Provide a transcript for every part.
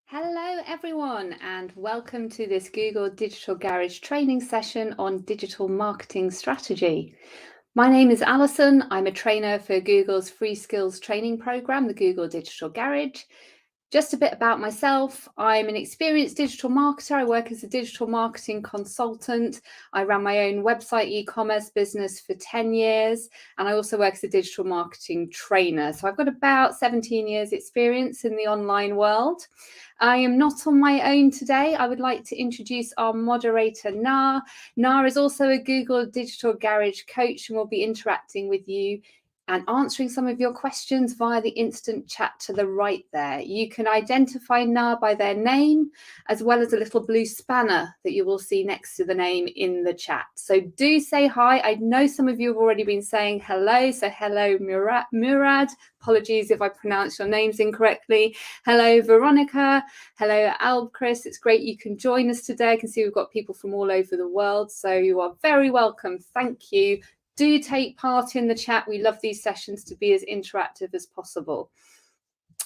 Hello everyone and welcome to this Google Digital Garage training session on digital marketing strategy. My name is Alison. I'm a trainer for Google's free skills training program, the Google Digital Garage. Just a bit about myself. I'm an experienced digital marketer. I work as a digital marketing consultant. I ran my own website e-commerce business for 10 years, and I also work as a digital marketing trainer. So I've got about 17 years experience in the online world. I am not on my own today. I would like to introduce our moderator, Na. Na is also a Google Digital Garage coach and will be interacting with you and answering some of your questions via the instant chat to the right there. You can identify Na by their name, as well as a little blue spanner that you will see next to the name in the chat. So do say hi. I know some of you have already been saying hello. So hello, Murad. Apologies if I pronounce your names incorrectly. Hello, Veronica. Hello, Albchris. It's great you can join us today. I can see we've got people from all over the world. So you are very welcome. Thank you. Do take part in the chat. We love these sessions to be as interactive as possible.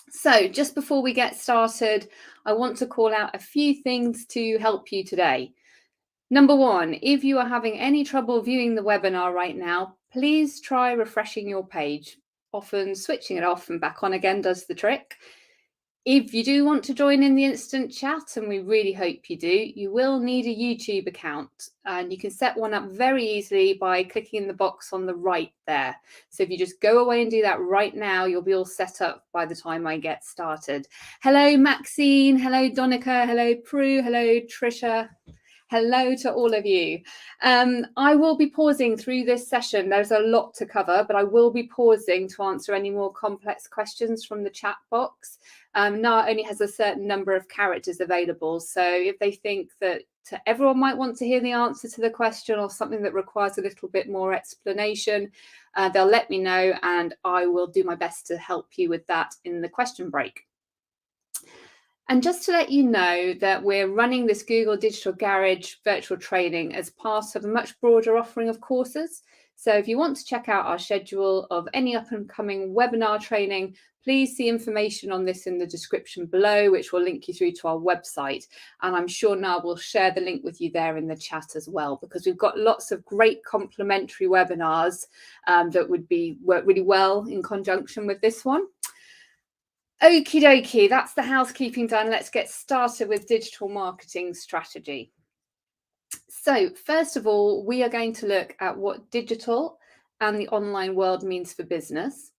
So just before we get started, I want to call out a few things to help you today. Number one, if you are having any trouble viewing the webinar right now, please try refreshing your page. Often switching it off and back on again does the trick. If you do want to join in the instant chat, and we really hope you do, you will need a YouTube account, and you can set one up very easily by clicking in the box on the right there. So if you just go away and do that right now, you'll be all set up by the time I get started. Hello, Maxine. Hello, Donica. Hello, Prue. Hello, Trisha. Hello to all of you. I will be pausing through this session. There's a lot to cover, but I will be pausing to answer any more complex questions from the chat box. NAR only has a certain number of characters available. So if they think that everyone might want to hear the answer to the question or something that requires a little bit more explanation, they'll let me know and I will do my best to help you with that in the question break. And just to let you know that we're running this Google Digital Garage virtual training as part of a much broader offering of courses. So if you want to check out our schedule of any up and coming webinar training, please see information on this in the description below, which will link you through to our website. And I'm sure Niall will share the link with you there in the chat as well, because we've got lots of great complementary webinars that would work really well in conjunction with this one. Okie dokie, that's the housekeeping done. Let's get started with digital marketing strategy. So first of all, we are going to look at what digital and the online world means for business.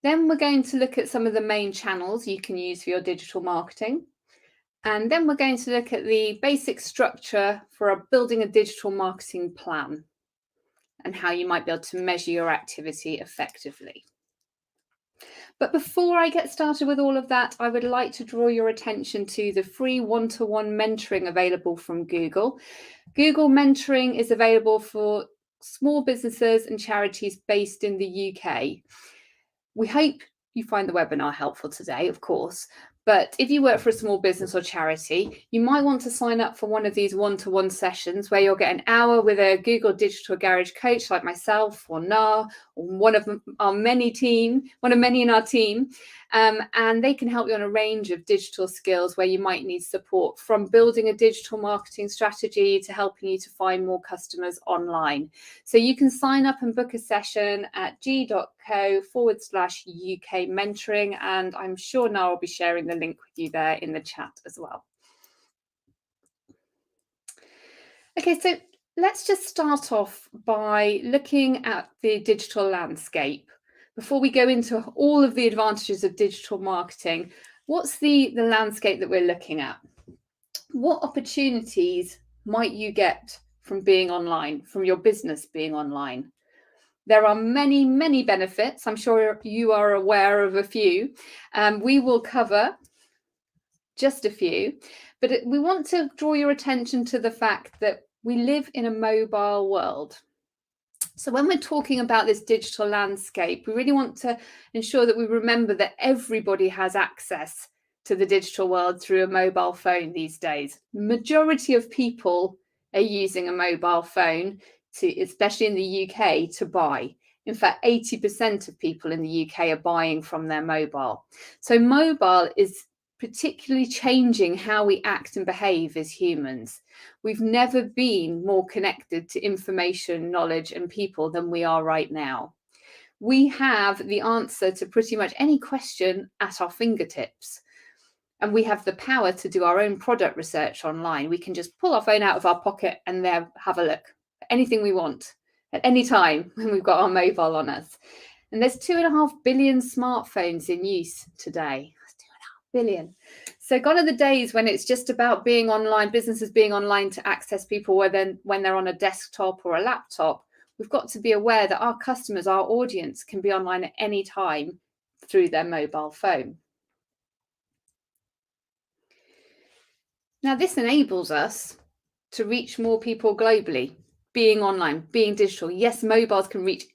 Then we're going to look at some of the main channels you can use for your digital marketing. And then we're going to look at the basic structure for building a digital marketing plan and how you might be able to measure your activity effectively. But before I get started with all of that, I would like to draw your attention to the free one-to-one mentoring available from Google. Google Mentoring is available for small businesses and charities based in the UK. We hope you find the webinar helpful today, of course. But if you work for a small business or charity, you might want to sign up for one of these one-to-one sessions where you'll get an hour with a Google Digital Garage coach like myself or Na, or one of many in our team. And they can help you on a range of digital skills where you might need support, from building a digital marketing strategy to helping you to find more customers online. So you can sign up and book a session at g.co/UK mentoring, and I'm sure Na will be sharing the link with you there in the chat as well. Okay, so let's just start off by looking at the digital landscape. Before we go into all of the advantages of digital marketing, what's the landscape that we're looking at? What opportunities might you get from being online, from your business being online? There are many, many benefits. I'm sure you are aware of a few. We will cover just a few, but we want to draw your attention to the fact that we live in a mobile world. So when we're talking about this digital landscape, we really want to ensure that we remember that everybody has access to the digital world through a mobile phone these days. The majority of people are using a mobile phone, especially in the UK, to buy. In fact, 80% of people in the UK are buying from their mobile. So mobile is particularly changing how we act and behave as humans. We've never been more connected to information, knowledge, and people than we are right now. We have the answer to pretty much any question at our fingertips. And we have the power to do our own product research online. We can just pull our phone out of our pocket and there have a look at anything we want at any time when we've got our mobile on us. And there's 2.5 billion smartphones in use today. 2.5 billion. So gone are the days when it's just about being online, businesses being online to access people when they're on a desktop or a laptop. We've got to be aware that our customers, our audience, can be online at any time through their mobile phone. Now, this enables us to reach more people globally, being online, being digital. Yes, mobiles can reach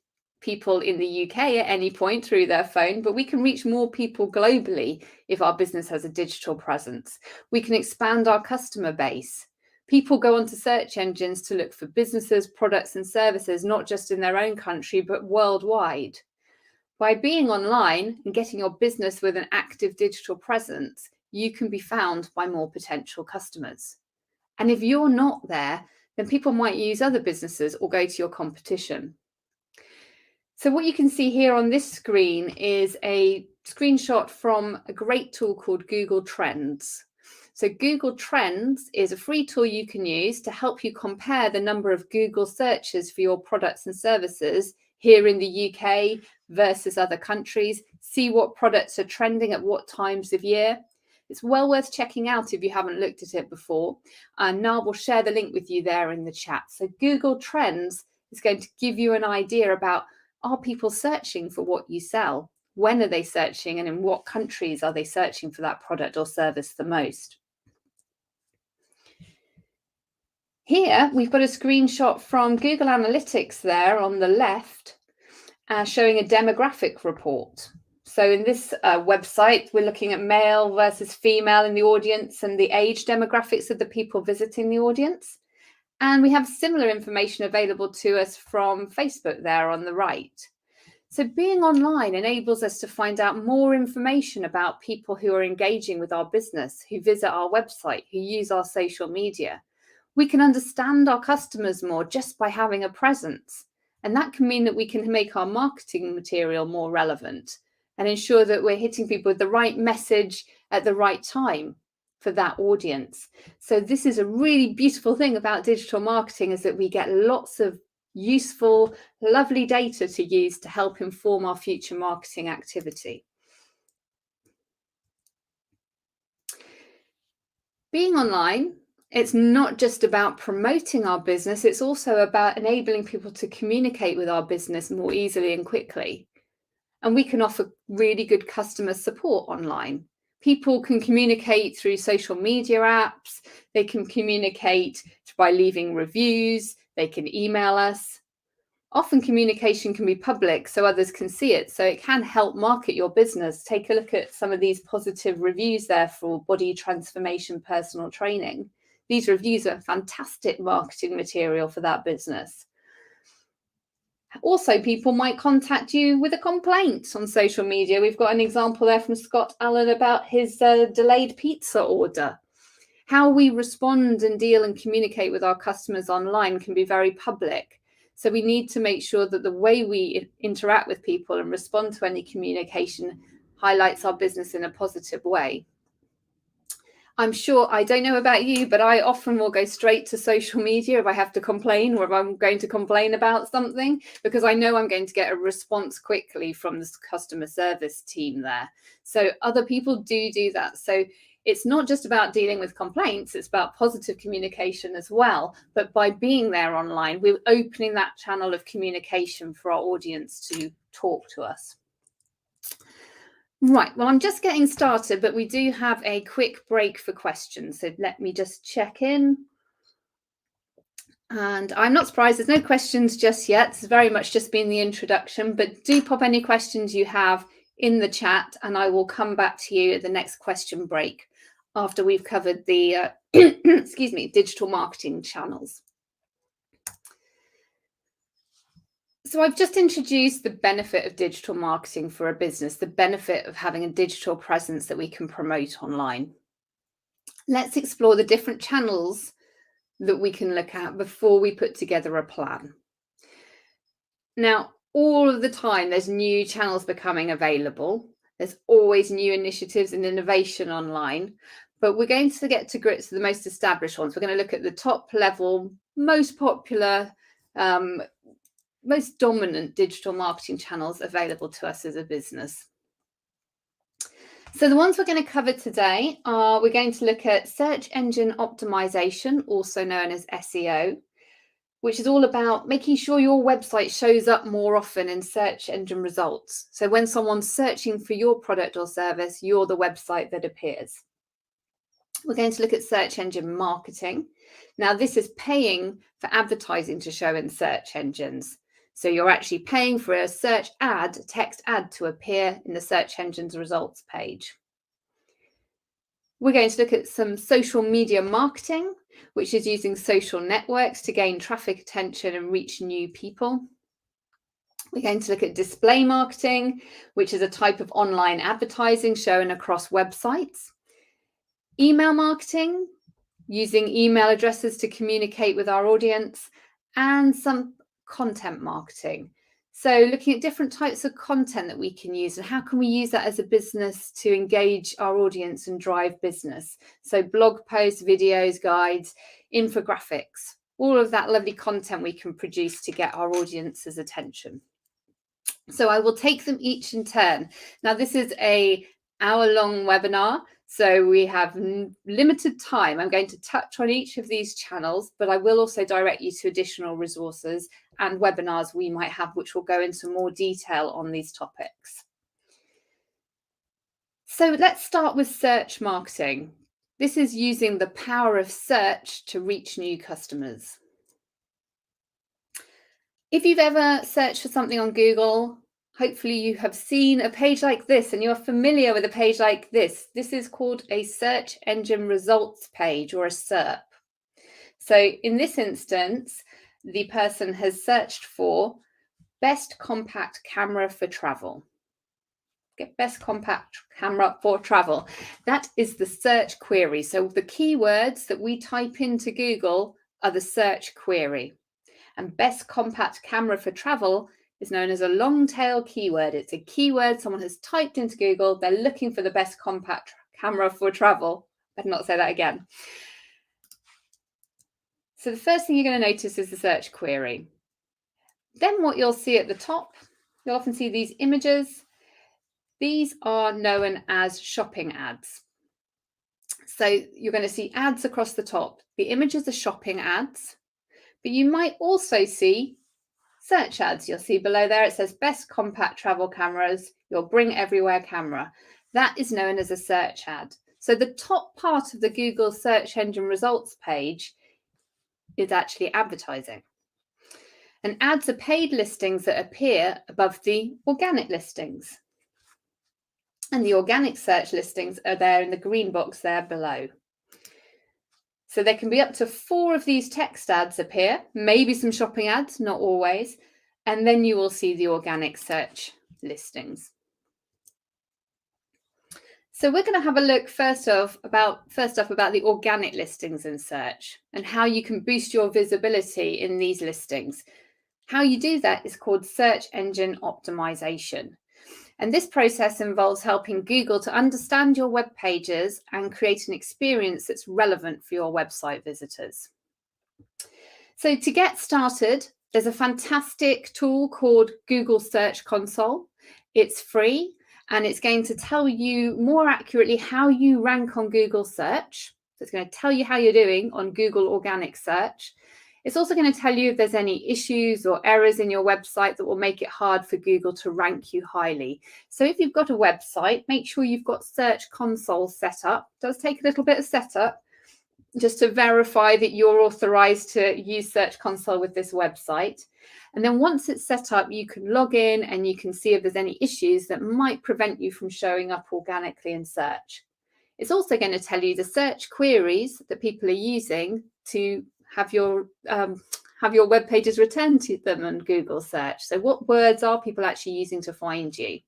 people in the UK at any point through their phone, but we can reach more people globally if our business has a digital presence. We can expand our customer base. People go onto search engines to look for businesses, products, and services, not just in their own country, but worldwide. By being online and getting your business with an active digital presence, you can be found by more potential customers. And if you're not there, then people might use other businesses or go to your competition. So what you can see here on this screen is a screenshot from a great tool called Google Trends. So Google Trends is a free tool you can use to help you compare the number of Google searches for your products and services here in the UK versus other countries, see what products are trending at what times of year. It's well worth checking out if you haven't looked at it before. And Niall will share the link with you there in the chat. So Google Trends is going to give you an idea about, are people searching for what you sell? When are they searching, and in what countries are they searching for that product or service the most? Here we've got a screenshot from Google Analytics there on the left, showing a demographic report. So in this website, we're looking at male versus female in the audience and the age demographics of the people visiting the audience. And we have similar information available to us from Facebook there on the right. So being online enables us to find out more information about people who are engaging with our business, who visit our website, who use our social media. We can understand our customers more just by having a presence. And that can mean that we can make our marketing material more relevant and ensure that we're hitting people with the right message at the right time for that audience. So this is a really beautiful thing about digital marketing, is that we get lots of useful, lovely data to use to help inform our future marketing activity. Being online, it's not just about promoting our business, it's also about enabling people to communicate with our business more easily and quickly. And we can offer really good customer support online. People can communicate through social media apps, they can communicate by leaving reviews, they can email us. Often communication can be public so others can see it, so it can help market your business. Take a look at some of these positive reviews there for body transformation personal training. These reviews are fantastic marketing material for that business. Also, people might contact you with a complaint on social media. We've got an example there from Scott Allen about his delayed pizza order. How we respond and deal and communicate with our customers online can be very public. So we need to make sure that the way we interact with people and respond to any communication highlights our business in a positive way. I'm sure, I don't know about you, but I often will go straight to social media if I have to complain or if I'm going to complain about something, because I know I'm going to get a response quickly from the customer service team there. So other people do that. So it's not just about dealing with complaints, it's about positive communication as well. But by being there online, we're opening that channel of communication for our audience to talk to us. Right, well, I'm just getting started, but we do have a quick break for questions. So let me just check in. And I'm not surprised there's no questions just yet. It's very much just been the introduction, but do pop any questions you have in the chat and I will come back to you at the next question break after we've covered the excuse me, digital marketing channels. So I've just introduced the benefit of digital marketing for a business, the benefit of having a digital presence that we can promote online. Let's explore the different channels that we can look at before we put together a plan. Now, all of the time, there's new channels becoming available. There's always new initiatives and innovation online, but we're going to get to grips with the most established ones. We're going to look at the top level, most popular, most dominant digital marketing channels available to us as a business. So the ones we're going to cover today are, we're going to look at search engine optimization, also known as SEO, which is all about making sure your website shows up more often in search engine results. So when someone's searching for your product or service, you're the website that appears. We're going to look at search engine marketing. Now, this is paying for advertising to show in search engines. So you're actually paying for a search ad, text ad, to appear in the search engine's results page. We're going to look at some social media marketing, which is using social networks to gain traffic attention and reach new people. We're going to look at display marketing, which is a type of online advertising shown across websites. Email marketing, using email addresses to communicate with our audience, and some content marketing. So looking at different types of content that we can use and how can we use that as a business to engage our audience and drive business. So blog posts, videos, guides, infographics, all of that lovely content we can produce to get our audience's attention. So I will take them each in turn. Now, this is an hour-long webinar, so we have limited time. I'm going to touch on each of these channels, but I will also direct you to additional resources and webinars we might have, which will go into more detail on these topics. So let's start with search marketing. This is using the power of search to reach new customers. If you've ever searched for something on Google, hopefully you have seen a page like this and you're familiar with a page like this. This is called a search engine results page, or a SERP. So in this instance, the person has searched for best compact camera for travel. Get best compact camera for travel. That is the search query. So the keywords that we type into Google are the search query. And best compact camera for travel is known as a long tail keyword. It's a keyword someone has typed into Google. They're looking for the best compact camera for travel. Better not say that again. So the first thing you're going to notice is the search query. Then what you'll see at the top, you'll often see these images. These are known as shopping ads. So you're going to see ads across the top. The images are shopping ads, but you might also see search ads. You'll see below there, it says best compact travel cameras, your bring everywhere camera. That is known as a search ad. So the top part of the Google search engine results page is actually advertising. And ads are paid listings that appear above the organic listings. And the organic search listings are there in the green box there below. So there can be up to 4 of these text ads appear, maybe some shopping ads, not always, and then you will see the organic search listings. So we're going to have a look first off about the organic listings in search and how you can boost your visibility in these listings. How you do that is called search engine optimization. And this process involves helping Google to understand your web pages and create an experience that's relevant for your website visitors. So to get started, there's a fantastic tool called Google Search Console. It's free and it's going to tell you more accurately how you rank on Google search. So it's going to tell you how you're doing on Google organic search. It's also going to tell you if there's any issues or errors in your website that will make it hard for Google to rank you highly. So if you've got a website, make sure you've got Search Console set up. It does take a little bit of setup just to verify that you're authorized to use Search Console with this website. And then once it's set up, you can log in and you can see if there's any issues that might prevent you from showing up organically in search. It's also going to tell you the search queries that people are using to have your have your web pages returned to them on Google search? So what words are people actually using to find you?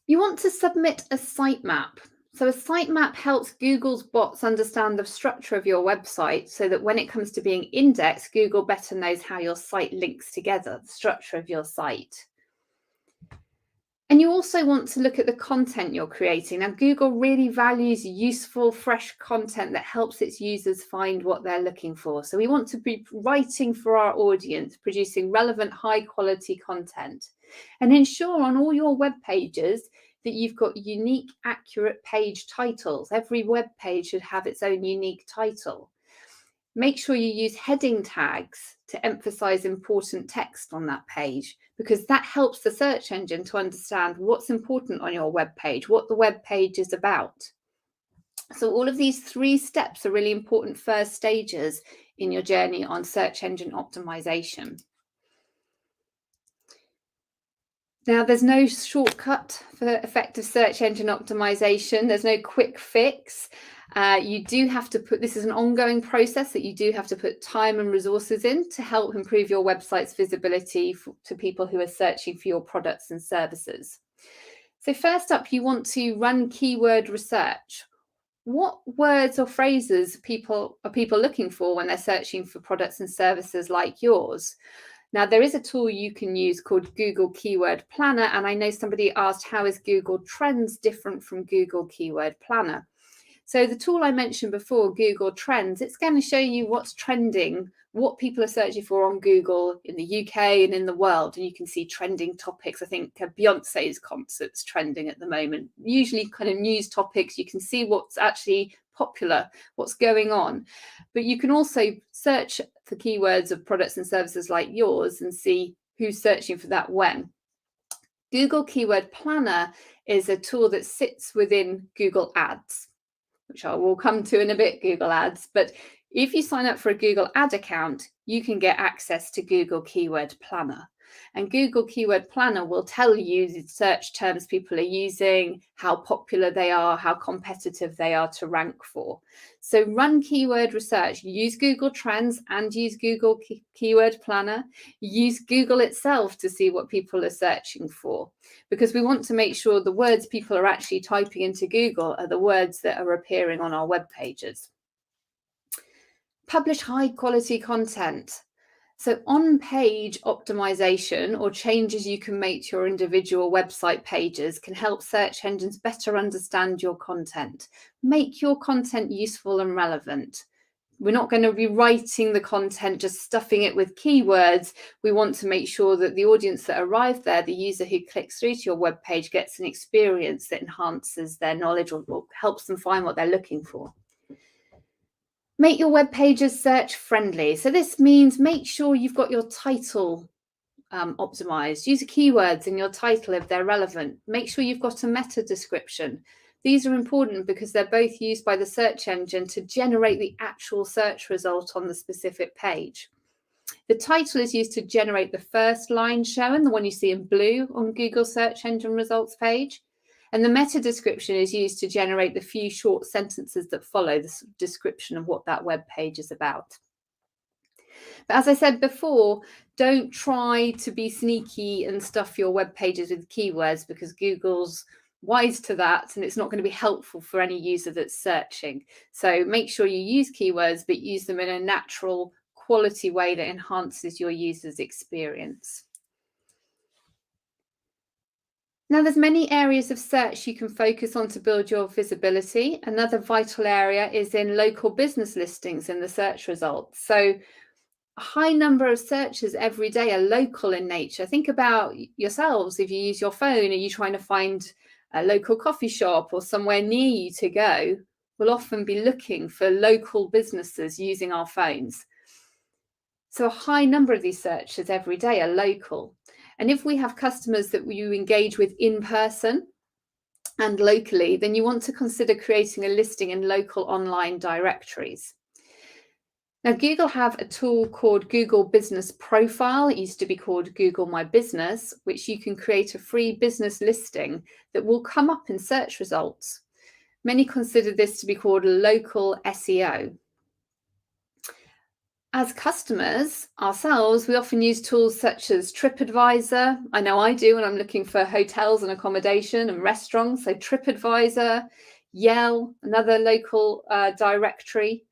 You want to submit a sitemap. So a sitemap helps Google's bots understand the structure of your website so that when it comes to being indexed, Google better knows how your site links together, the structure of your site. And you also want to look at the content you're creating. Now, Google really values useful, fresh content that helps its users find what they're looking for. So we want to be writing for our audience, producing relevant, high-quality content. And ensure on all your web pages that you've got unique, accurate page titles. Every web page should have its own unique title. Make sure you use heading tags to emphasize important text on that page, because that helps the search engine to understand what's important on your web page, what the web page is about. So all of these 3 steps are really important first stages in your journey on search engine optimization. Now, there's no shortcut for effective search engine optimization. There's no quick fix. You do have to put, this is an ongoing process that you do have to put time and resources in to help improve your website's visibility to people who are searching for your products and services. So first up, you want to run keyword research. What words or phrases are people looking for when they're searching for products and services like yours? Now, there is a tool you can use called Google Keyword Planner, and I know somebody asked, how is Google Trends different from Google Keyword Planner? So the tool I mentioned before, Google Trends, it's going to show you what's trending, what people are searching for on Google in the UK and in the world. And you can see trending topics. I think Beyonce's concert's trending at the moment, usually kind of news topics. You can see what's actually popular, what's going on. But you can also search for keywords of products and services like yours and see who's searching for that when. Google Keyword Planner is a tool that sits within Google Ads, which I will come to in a bit, Google Ads. But if you sign up for a Google Ad account, you can get access to Google Keyword Planner. And Google Keyword Planner will tell you the search terms people are using, how popular they are, how competitive they are to rank for. So run keyword research, use Google Trends and use Google Keyword Planner, use Google itself to see what people are searching for, because we want to make sure the words people are actually typing into Google are the words that are appearing on our web pages. Publish high quality content. So on-page optimization or changes you can make to your individual website pages can help search engines better understand your content. Make your content useful and relevant. We're not going to be writing the content, just stuffing it with keywords. We want to make sure that the audience that arrive there, the user who clicks through to your web page, gets an experience that enhances their knowledge or helps them find what they're looking for. Make your web pages search friendly. So this means make sure you've got your title optimized. Use keywords in your title if they're relevant. Make sure you've got a meta description. These are important because they're both used by the search engine to generate the actual search result on the specific page. The title is used to generate the first line shown, the one you see in blue on Google search engine results page. And the meta description is used to generate the few short sentences that follow the description of what that web page is about. But as I said before, don't try to be sneaky and stuff your web pages with keywords, because Google's wise to that and it's not going to be helpful for any user that's searching. So make sure you use keywords, but use them in a natural, quality way that enhances your user's experience. Now, there's many areas of search you can focus on to build your visibility. Another vital area is in local business listings in the search results. So a high number of searches every day are local in nature. Think about yourselves. If you use your phone, are you trying to find a local coffee shop or somewhere near you to go? We'll often be looking for local businesses using our phones. So a high number of these searches every day are local. And if we have customers that you engage with in person and locally, then you want to consider creating a listing in local online directories. Now, Google have a tool called Google Business Profile. It used to be called Google My Business, which you can create a free business listing that will come up in search results. Many consider this to be called local SEO. As customers ourselves, we often use tools such as TripAdvisor. I know I do when I'm looking for hotels and accommodation and restaurants. So TripAdvisor, Yell, another local directory.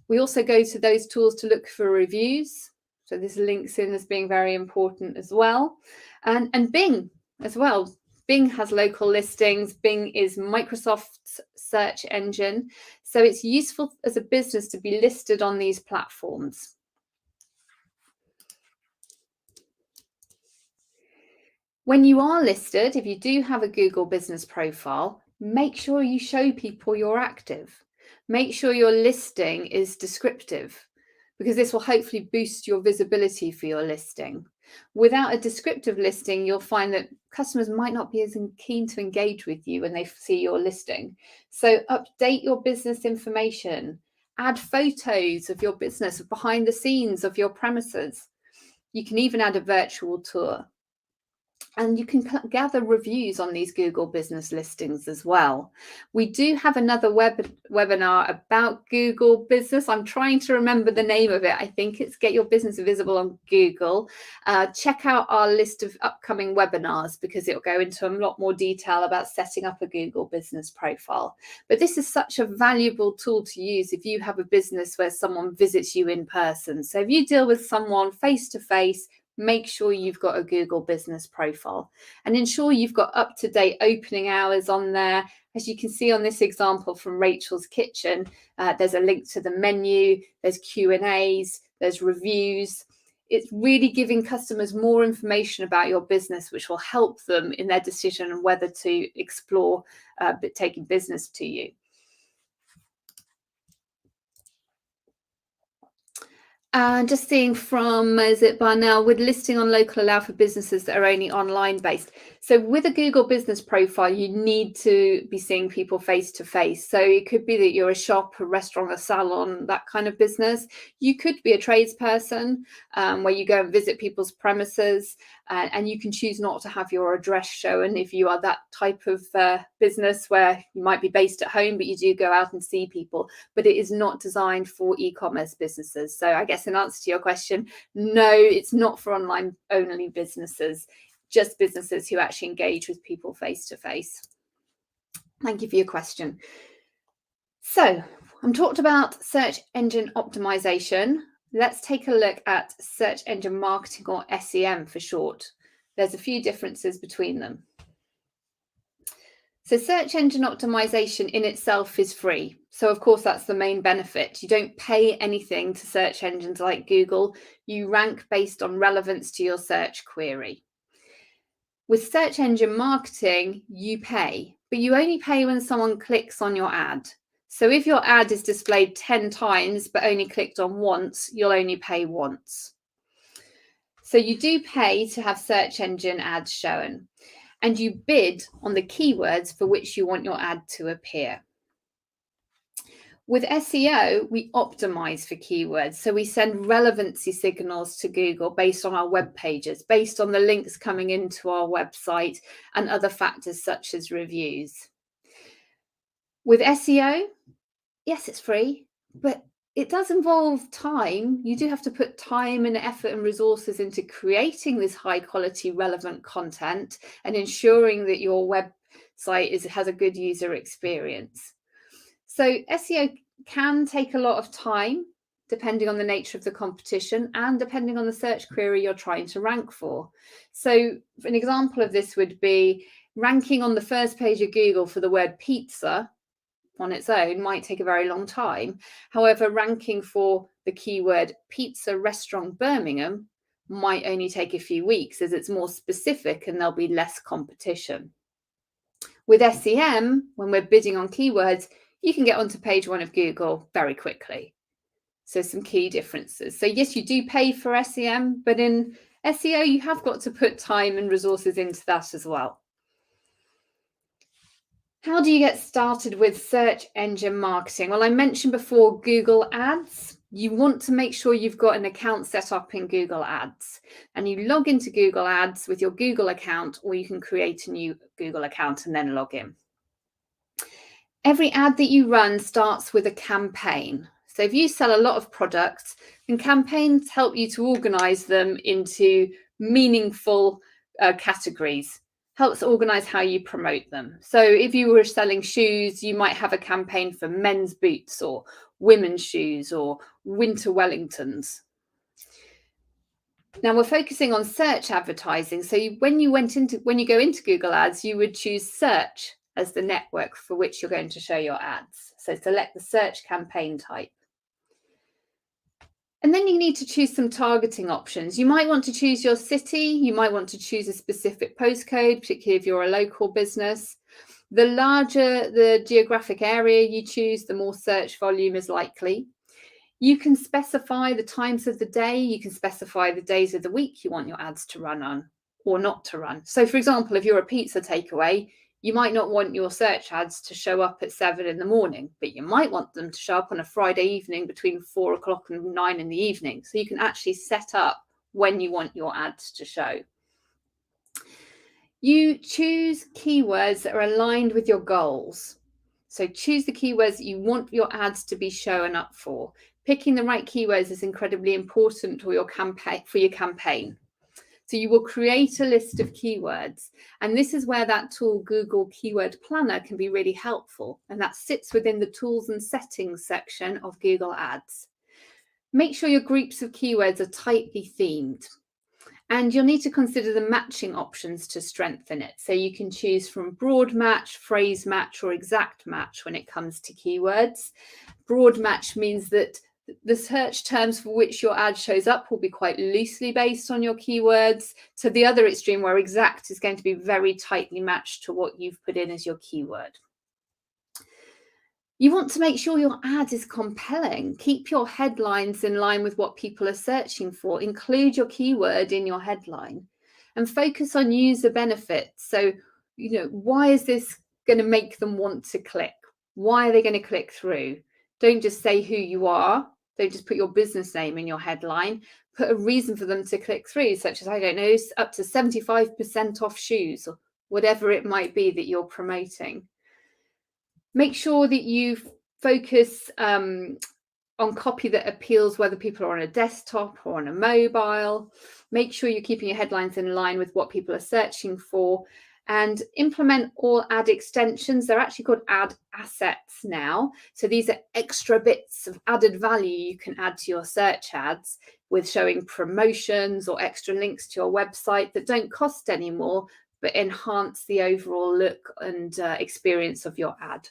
We also go to those tools to look for reviews. So this links in as being very important as well. And Bing as well. Bing has local listings. Bing is Microsoft's search engine. So it's useful as a business to be listed on these platforms. When you are listed, if you do have a Google business profile, make sure you show people you're active. Make sure your listing is descriptive, because this will hopefully boost your visibility for your listing. Without a descriptive listing, you'll find that customers might not be as keen to engage with you when they see your listing. So update your business information, add photos of your business, behind the scenes of your premises. You can even add a virtual tour. And you can gather reviews on these Google business listings as well. We do have another webinar about Google business. I'm trying to remember the name of it. I think it's Get Your Business Visible on Google. Check out our list of upcoming webinars, because it'll go into a lot more detail about setting up a Google business profile. But this is such a valuable tool to use if you have a business where someone visits you in person. So if you deal with someone face to face, make sure you've got a Google business profile, and ensure you've got up-to-date opening hours on there. As you can see on this example from Rachel's Kitchen, there's a link to the menu, there's Q&As, there's reviews. It's really giving customers more information about your business, which will help them in their decision on whether to explore taking business to you. And just seeing from, is it by now, would listing on local allow for businesses that are only online based? So with a Google business profile, you need to be seeing people face to face. So it could be that you're a shop, a restaurant, a salon, that kind of business. You could be a tradesperson where you go and visit people's premises, and you can choose not to have your address shown if you are that type of business where you might be based at home, but you do go out and see people. But it is not designed for e-commerce businesses. So I guess in answer to your question, no, it's not for online only businesses, just businesses who actually engage with people face to face. Thank you for your question. So I'm talked about search engine optimization. Let's take a look at search engine marketing, or SEM for short. There's a few differences between them. So search engine optimization in itself is free. So of course, that's the main benefit. You don't pay anything to search engines like Google. You rank based on relevance to your search query. With search engine marketing, you pay, but you only pay when someone clicks on your ad. So if your ad is displayed 10 times, but only clicked on once, you'll only pay once. So you do pay to have search engine ads shown, and you bid on the keywords for which you want your ad to appear. With SEO, we optimize for keywords. So we send relevancy signals to Google based on our web pages, based on the links coming into our website, and other factors such as reviews. With SEO, yes, it's free, but it does involve time. You do have to put time and effort and resources into creating this high quality, relevant content and ensuring that your website has a good user experience. So SEO can take a lot of time, depending on the nature of the competition and depending on the search query you're trying to rank for. So an example of this would be ranking on the first page of Google for the word pizza on its own might take a very long time. However, ranking for the keyword pizza restaurant Birmingham might only take a few weeks, as it's more specific and there'll be less competition. With SEM, when we're bidding on keywords, you can get onto page 1 of Google very quickly. So some key differences. So yes, you do pay for SEM, but in SEO, you have got to put time and resources into that as well. How do you get started with search engine marketing? Well, I mentioned before Google Ads. You want to make sure you've got an account set up in Google Ads, and you log into Google Ads with your Google account, or you can create a new Google account and then log in. Every ad that you run starts with a campaign. So So if you sell a lot of products, then campaigns help you to organise them into meaningful categories. Helps organise how you promote them. So if you were selling shoes, you might have a campaign for men's boots or women's shoes or winter Wellingtons. Now we're focusing on search advertising. So when you go into Google Ads, you would choose search as the network for which you're going to show your ads. So select the search campaign type. And then you need to choose some targeting options. You might want to choose your city. You might want to choose a specific postcode, particularly if you're a local business. The larger the geographic area you choose, the more search volume is likely. You can specify the times of the day. You can specify the days of the week you want your ads to run on or not to run. So for example, if you're a pizza takeaway, you might not want your search ads to show up at 7 in the morning, but you might want them to show up on a Friday evening between 4 o'clock and 9 in the evening. So you can actually set up when you want your ads to show. You choose keywords that are aligned with your goals. So choose the keywords that you want your ads to be showing up for. Picking the right keywords is incredibly important for your campaign. So you will create a list of keywords, and this is where that tool Google Keyword Planner can be really helpful, and that sits within the tools and settings section of Google Ads. Make sure your groups of keywords are tightly themed, and you'll need to consider the matching options to strengthen it. So you can choose from broad match, phrase match, or exact match when it comes to keywords. Broad match means that the search terms for which your ad shows up will be quite loosely based on your keywords, to the other extreme where exact is going to be very tightly matched to what you've put in as your keyword. You want to make sure your ad is compelling. Keep your headlines in line with what people are searching for. Include your keyword in your headline and focus on user benefits. So, why is this going to make them want to click? Why are they going to click through? Don't just say who you are. Don't just put your business name in your headline. Put a reason for them to click through, such as, I don't know, up to 75% off shoes or whatever it might be that you're promoting. Make sure that you focus on copy that appeals whether people are on a desktop or on a mobile. Make sure you're keeping your headlines in line with what people are searching for, and implement all ad extensions. They're actually called ad assets now. So these are extra bits of added value you can add to your search ads, with showing promotions or extra links to your website that don't cost any more, but enhance the overall look and experience of your ad.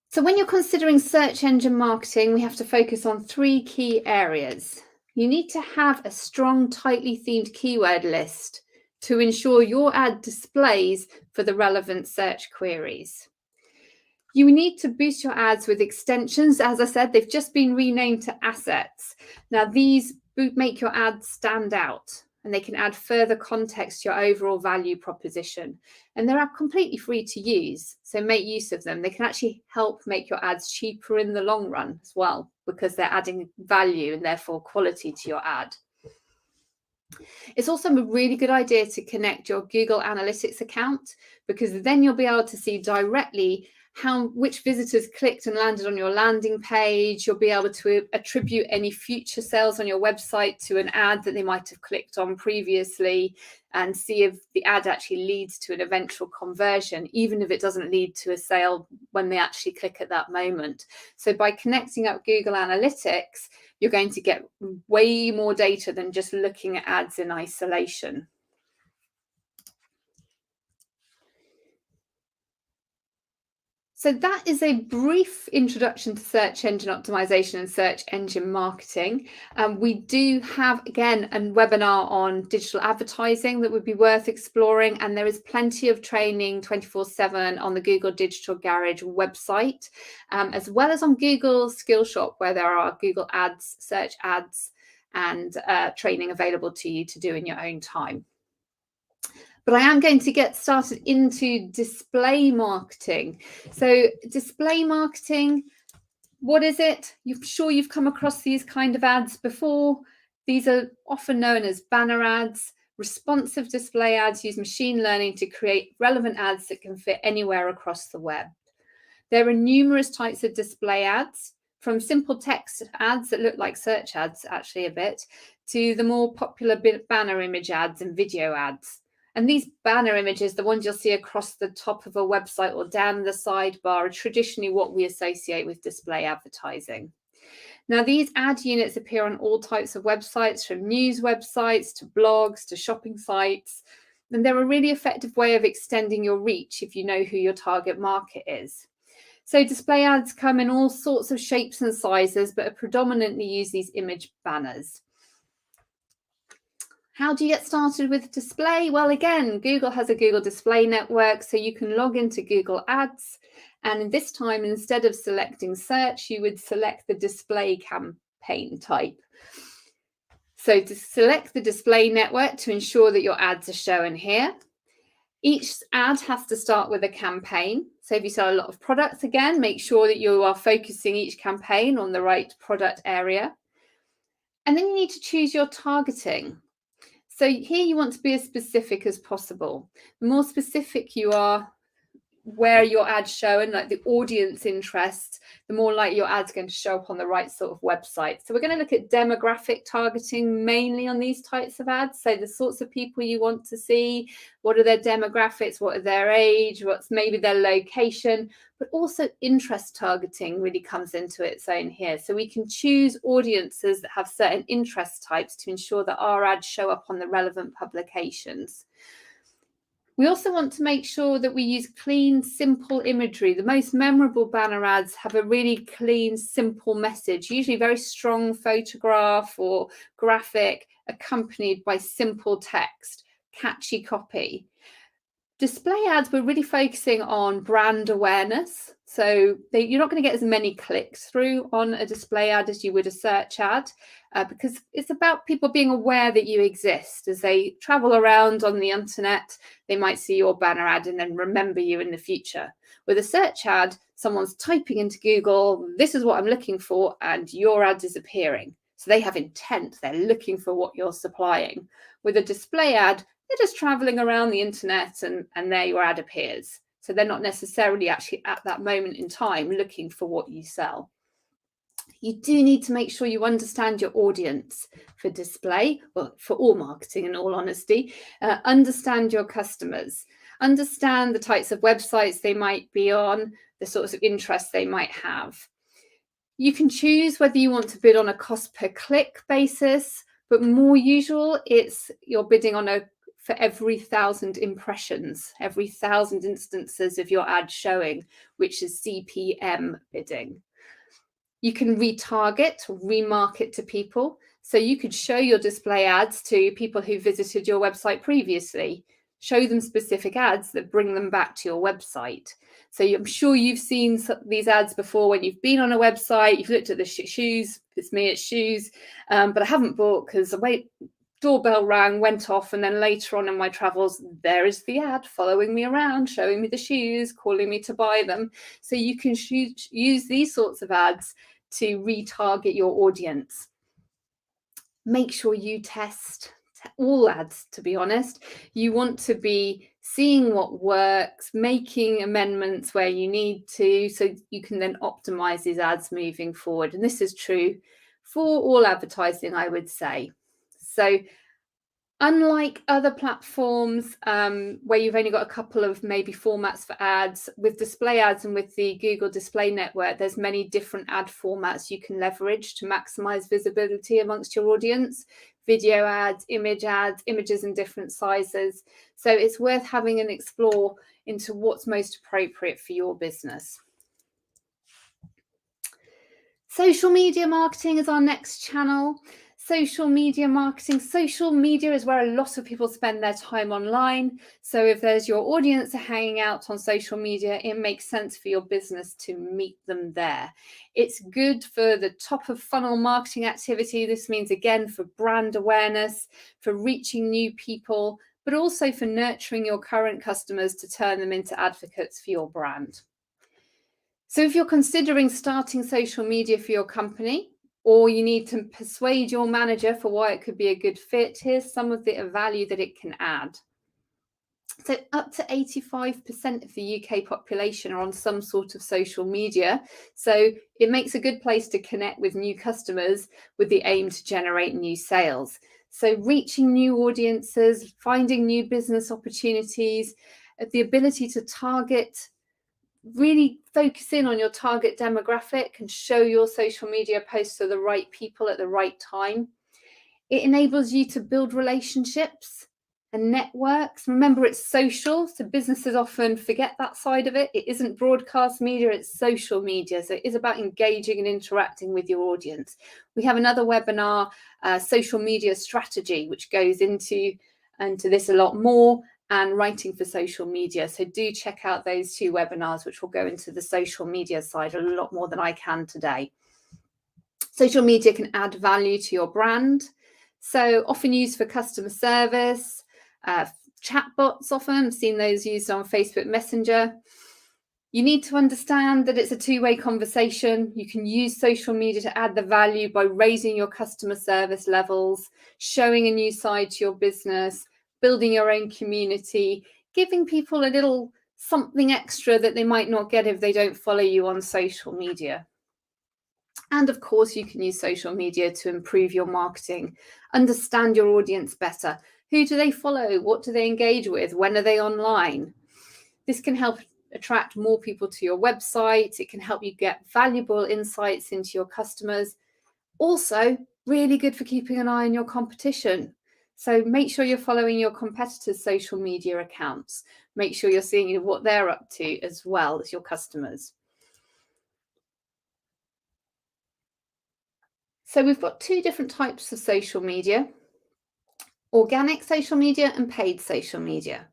So when you're considering search engine marketing, we have to focus on 3 key areas. You need to have a strong, tightly themed keyword list to ensure your ad displays for the relevant search queries. You need to boost your ads with extensions. As I said, they've just been renamed to assets. Now, these make your ads stand out, and they can add further context to your overall value proposition. And they're completely free to use, so make use of them. They can actually help make your ads cheaper in the long run as well, because they're adding value and therefore quality to your ad. It's also a really good idea to connect your Google Analytics account, because then you'll be able to see directly which visitors clicked and landed on your landing page. You'll be able to attribute any future sales on your website to an ad that they might have clicked on previously, and see if the ad actually leads to an eventual conversion, even if it doesn't lead to a sale when they actually click at that moment. So by connecting up Google Analytics, you're going to get way more data than just looking at ads in isolation. So that is a brief introduction to search engine optimization and search engine marketing. We do have, again, a webinar on digital advertising that would be worth exploring, and there is plenty of training 24/7 on the Google Digital Garage website, as well as on Google Skillshop, where there are Google Ads, search ads, and training available to you to do in your own time. But I am going to get started into display marketing. So display marketing, what is it? You're sure you've come across these kind of ads before. These are often known as banner ads, Responsive display ads use machine learning to create relevant ads that can fit anywhere across the web. There are numerous types of display ads, from simple text ads that look like search ads actually a bit, to the more popular banner image ads and video ads. And these banner images, the ones you'll see across the top of a website or down the sidebar, are traditionally what we associate with display advertising. Now, these ad units appear on all types of websites, from news websites to blogs to shopping sites, and they're a really effective way of extending your reach if you know who your target market is. So display ads come in all sorts of shapes and sizes, but predominantly use these image banners. How do you get started with display? Well, again, Google has a Google Display Network, so you can log into Google Ads. And this time, instead of selecting search, you would select the display campaign type. So to select the display network to ensure that your ads are shown here. Each ad has to start with a campaign. So if you sell a lot of products, again, make sure that you are focusing each campaign on the right product area. And then you need to choose your targeting. So here you want to be as specific as possible. The more specific you are where your ad's showing, like the audience interest, the more likely your ad's going to show up on the right sort of website. So we're going to look at demographic targeting mainly on these types of ads. So the sorts of people you want to see, what are their demographics, what are their age, what's maybe their location, but also interest targeting really comes into its own here. So we can choose audiences that have certain interest types to ensure that our ads show up on the relevant publications. We also want to make sure that we use clean, simple imagery. The most memorable banner ads have a really clean, simple message, usually very strong photograph or graphic accompanied by simple text, catchy copy. Display ads, we're really focusing on brand awareness. So you're not going to get as many clicks through on a display ad as you would a search ad, because it's about people being aware that you exist. As they travel around on the internet, they might see your banner ad and then remember you in the future. With a search ad, someone's typing into Google, this is what I'm looking for, and your ad is appearing. So they have intent, they're looking for what you're supplying. With a display ad, they're just traveling around the internet and there your ad appears. So they're not necessarily actually at that moment in time looking for what you sell. You do need to make sure you understand your audience for display, well, for all marketing in all honesty. Understand your customers, understand the types of websites they might be on, the sorts of interests they might have. You can choose whether you want to bid on a cost per click basis, but more usual, it's you're bidding on for every 1,000 impressions, every 1,000 instances of your ad showing, which is CPM bidding. You can retarget or remarket to people. So you could show your display ads to people who visited your website previously, show them specific ads that bring them back to your website. So I'm sure you've seen these ads before when you've been on a website, you've looked at the shoes, it's me, it's shoes, but I haven't bought because doorbell rang, went off, and then later on in my travels, there is the ad following me around, showing me the shoes, calling me to buy them. So you can use these sorts of ads to retarget your audience. Make sure you test all ads, to be honest. You want to be seeing what works, making amendments where you need to, so you can then optimize these ads moving forward. And this is true for all advertising, I would say. So unlike other platforms where you've only got a couple of maybe formats for ads, with display ads and with the Google Display Network, there's many different ad formats you can leverage to maximize visibility amongst your audience. Video ads, images in different sizes. So it's worth having an explore into what's most appropriate for your business. Social media marketing is our next channel. Social media marketing. Social media is where a lot of people spend their time online. So if there's your audience hanging out on social media, it makes sense for your business to meet them there. It's good for the top of funnel marketing activity. This means, again, for brand awareness, for reaching new people, but also for nurturing your current customers to turn them into advocates for your brand. So if you're considering starting social media for your company, or you need to persuade your manager for why it could be a good fit. Here's some of the value that it can add. So up to 85% of the UK population are on some sort of social media. So it makes a good place to connect with new customers with the aim to generate new sales. So reaching new audiences, finding new business opportunities, the ability to target, really focus in on your target demographic and show your social media posts to the right people at the right time. It enables you to build relationships and networks. Remember, it's social, so businesses often forget that side of it. It isn't broadcast media, it's social media. So it is about engaging and interacting with your audience. We have another webinar, social media strategy, which goes into this a lot more, and writing for social media. So do check out those two webinars, which will go into the social media side a lot more than I can today. Social media can add value to your brand. So often used for customer service, chatbots often, I've seen those used on Facebook Messenger. You need to understand that it's a two-way conversation. You can use social media to add the value by raising your customer service levels, showing a new side to your business, building your own community, giving people a little something extra that they might not get if they don't follow you on social media. And of course, you can use social media to improve your marketing, understand your audience better. Who do they follow? What do they engage with? When are they online? This can help attract more people to your website. It can help you get valuable insights into your customers. Also, really good for keeping an eye on your competition. So make sure you're following your competitors' social media accounts. Make sure you're seeing what they're up to as well as your customers. So we've got two different types of social media: organic social media and paid social media.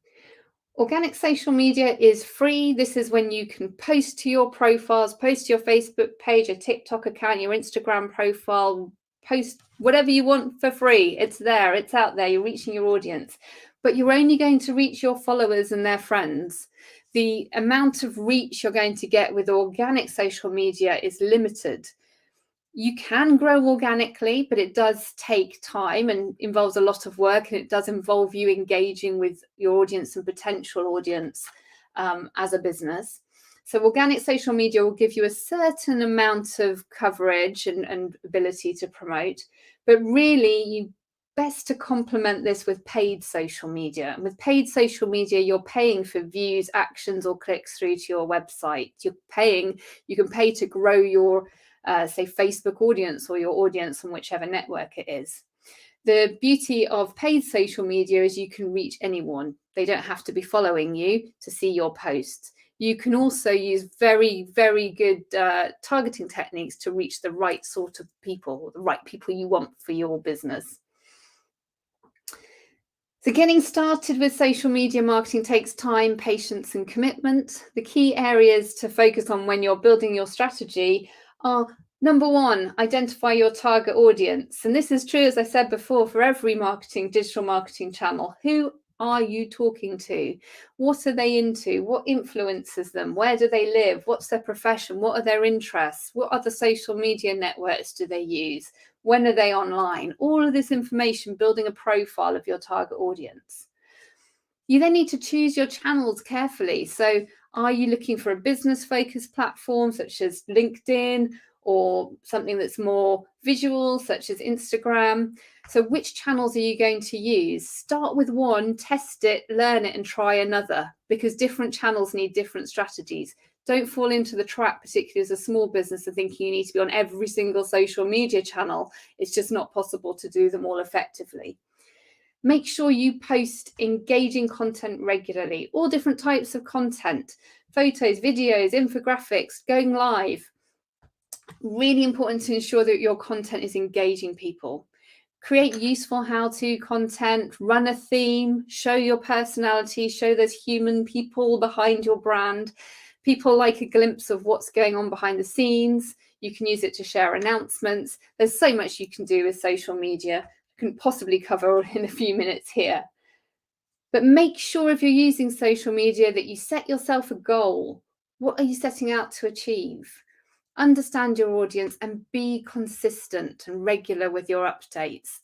Organic social media is free. This is when you can post to your profiles, post to your Facebook page, your TikTok account, your Instagram profile, post whatever you want for free. It's there, it's out there, you're reaching your audience. But you're only going to reach your followers and their friends. The amount of reach you're going to get with organic social media is limited. You can grow organically, but it does take time and involves a lot of work, and it does involve you engaging with your audience and potential audience as a business. So organic social media will give you a certain amount of coverage and ability to promote, but really you best to complement this with paid social media. And with paid social media, you're paying for views, actions, or clicks through to your website. You can pay to grow your say Facebook audience or your audience on whichever network it is. The beauty of paid social media is you can reach anyone. They don't have to be following you to see your posts. You can also use very, very good targeting techniques to reach the right sort of people, the right people you want for your business. So getting started with social media marketing takes time, patience, and commitment. The key areas to focus on when you're building your strategy are: number one, identify your target audience. And this is true, as I said before, for every digital marketing channel. Who are you talking to? What are they into? What influences them? Where do they live? What's their profession? What are their interests? What other social media networks do they use? When are they online? All of this information, building a profile of your target audience. You then need to choose your channels carefully. So are you looking for a business-focused platform such as LinkedIn, or something that's more visual such as Instagram? So which channels are you going to use? Start with one, test it, learn it, and try another, because different channels need different strategies. Don't fall into the trap, particularly as a small business, of thinking you need to be on every single social media channel. It's just not possible to do them all effectively. Make sure you post engaging content regularly, all different types of content: photos, videos, infographics, going live. Really important to ensure that your content is engaging people. Create useful how-to content, run a theme, show your personality, show those human people behind your brand. People like a glimpse of what's going on behind the scenes. You can use it to share announcements. There's so much you can do with social media. I couldn't possibly cover in a few minutes here. But make sure, if you're using social media, that you set yourself a goal. What are you setting out to achieve? Understand your audience and be consistent and regular with your updates.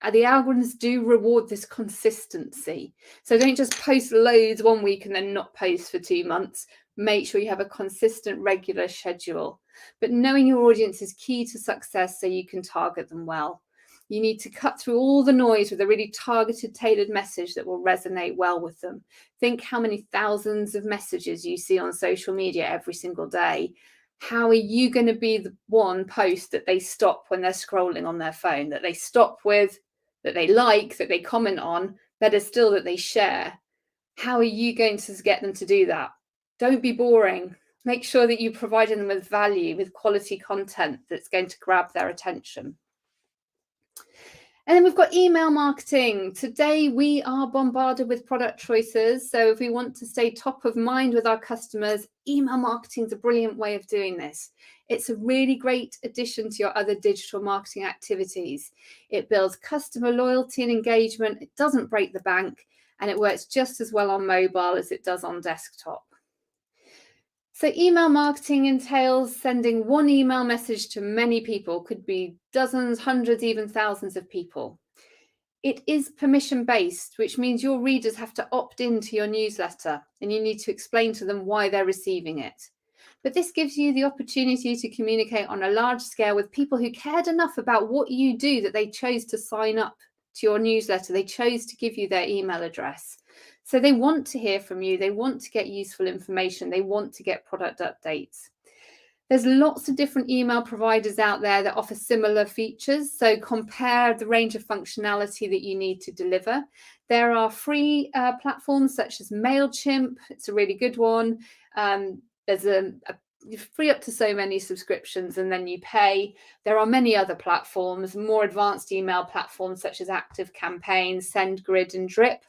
The algorithms do reward this consistency. So don't just post loads one week and then not post for 2 months. Make sure you have a consistent, regular schedule. But knowing your audience is key to success so you can target them well. You need to cut through all the noise with a really targeted, tailored message that will resonate well with them. Think how many thousands of messages you see on social media every single day. How are you going to be the one post that they stop when they're scrolling on their phone, that they stop with, that they like, that they comment on, better still that they share? How are you going to get them to do that? Don't be boring. Make sure that you're providing them with value, with quality content that's going to grab their attention. And then we've got email marketing. Today we are bombarded with product choices. So if we want to stay top of mind with our customers, email marketing is a brilliant way of doing this. It's a really great addition to your other digital marketing activities. It builds customer loyalty and engagement. It doesn't break the bank, and it works just as well on mobile as it does on desktop. So email marketing entails sending one email message to many people, could be dozens, hundreds, even thousands of people. It is permission-based, which means your readers have to opt into your newsletter and you need to explain to them why they're receiving it. But this gives you the opportunity to communicate on a large scale with people who cared enough about what you do that they chose to sign up to your newsletter. They chose to give you their email address. So they want to hear from you. They want to get useful information. They want to get product updates. There's lots of different email providers out there that offer similar features. So compare the range of functionality that you need to deliver. There are free platforms such as MailChimp. It's a really good one. There's you free up to so many subscriptions and then you pay. There are many other platforms, more advanced email platforms such as ActiveCampaign, SendGrid, and Drip.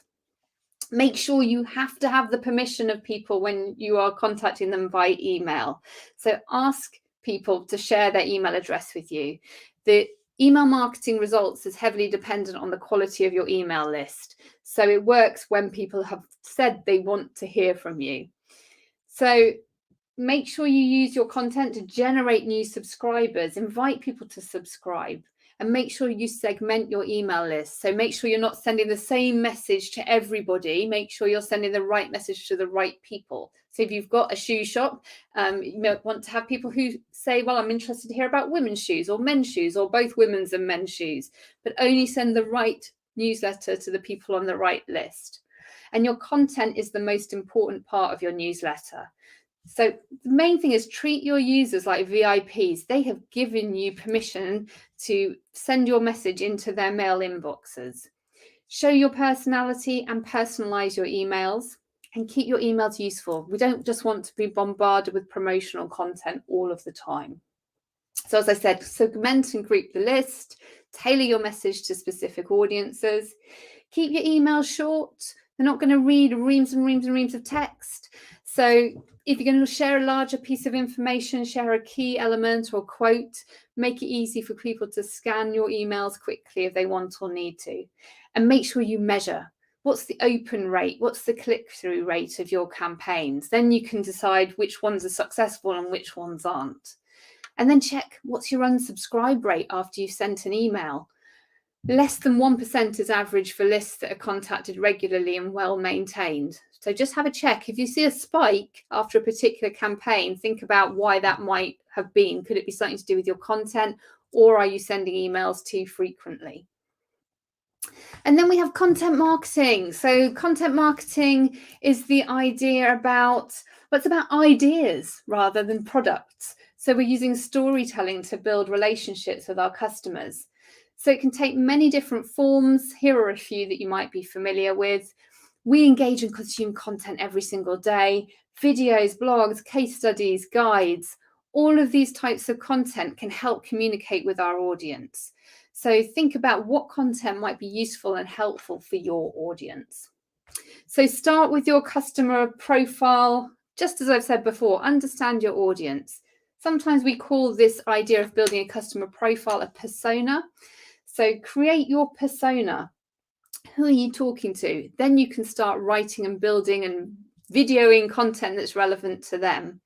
Make sure you have to have the permission of people when you are contacting them by email. So ask people to share their email address with you. The email marketing results is heavily dependent on the quality of your email list. So it works when people have said they want to hear from you. So make sure you use your content to generate new subscribers, invite people to subscribe. And make sure you segment your email list. So make sure you're not sending the same message to everybody. Make sure you're sending the right message to the right people. So if you've got a shoe shop, you might want to have people who say, well, I'm interested to hear about women's shoes or men's shoes or both women's and men's shoes, but only send the right newsletter to the people on the right list. And your content is the most important part of your newsletter. So the main thing is treat your users like VIPs. They have given you permission to send your message into their mail inboxes. Show your personality and personalize your emails and keep your emails useful. We don't just want to be bombarded with promotional content all of the time. So as I said, segment and group the list, tailor your message to specific audiences, keep your emails short. They're not going to read reams and reams and reams of text. So if you're going to share a larger piece of information, share a key element or quote, make it easy for people to scan your emails quickly if they want or need to. And make sure you measure. What's the open rate? What's the click-through rate of your campaigns? Then you can decide which ones are successful and which ones aren't. And then check what's your unsubscribe rate after you've sent an email. Less than 1% is average for lists that are contacted regularly and well maintained. So just have a check. If you see a spike after a particular campaign, think about why that might have been. Could it be something to do with your content, or are you sending emails too frequently? And then we have content marketing. So content marketing is the idea about, well, it's about ideas rather than products. So we're using storytelling to build relationships with our customers. So it can take many different forms. Here are a few that you might be familiar with. We engage and consume content every single day. Videos, blogs, case studies, guides. All of these types of content can help communicate with our audience. So think about what content might be useful and helpful for your audience. So start with your customer profile. Just as I've said before, understand your audience. Sometimes we call this idea of building a customer profile a persona. So create your persona. Who are you talking to? Then you can start writing and building and videoing content that's relevant to them.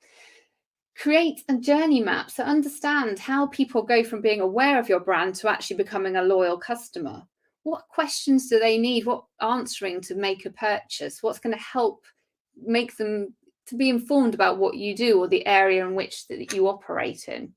Create a journey map, so understand how people go from being aware of your brand to actually becoming a loyal customer. What questions do they need? What answering to make a purchase? What's going to help make them to be informed about what you do or the area in which that you operate in?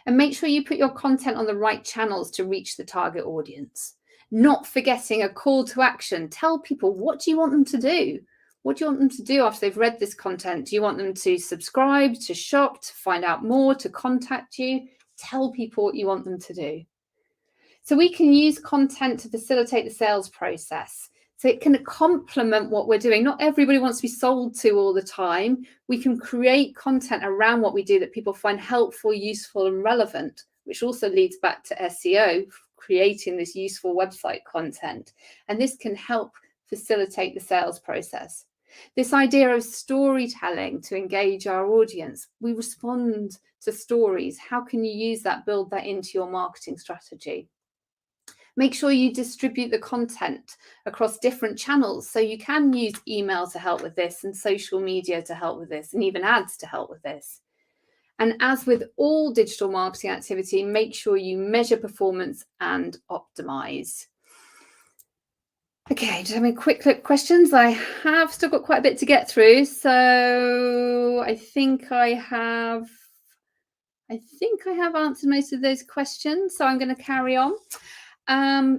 And make sure you put your content on the right channels to reach the target audience. Not forgetting a call to action. Tell people, what do you want them to do? What do you want them to do after they've read this content? Do you want them to subscribe, to shop, to find out more, to contact you? Tell people what you want them to do. So we can use content to facilitate the sales process. So it can complement what we're doing. Not everybody wants to be sold to all the time. We can create content around what we do that people find helpful, useful, and relevant, which also leads back to SEO, creating this useful website content. And this can help facilitate the sales process. This idea of storytelling to engage our audience. We respond to stories. How can you use that, build that into your marketing strategy? Make sure you distribute the content across different channels. So you can use email to help with this, and social media to help with this, and even ads to help with this. And as with all digital marketing activity, make sure you measure performance and optimize. Okay, just having a quick look questions. I have still got quite a bit to get through, so I think I have answered most of those questions. So I'm going to carry on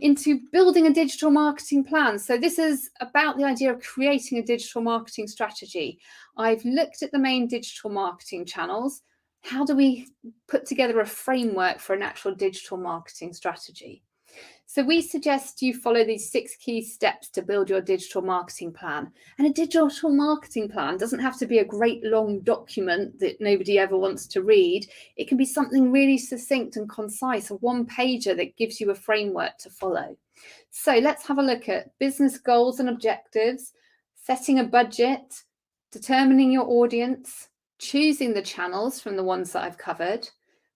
into building a digital marketing plan. So this is about the idea of creating a digital marketing strategy. I've looked at the main digital marketing channels. How do we put together a framework for an actual digital marketing strategy? So we suggest you follow these 6 key steps to build your digital marketing plan. And a digital marketing plan doesn't have to be a great long document that nobody ever wants to read. It can be something really succinct and concise, a one-pager that gives you a framework to follow. So let's have a look at business goals and objectives, setting a budget, determining your audience, choosing the channels from the ones that I've covered,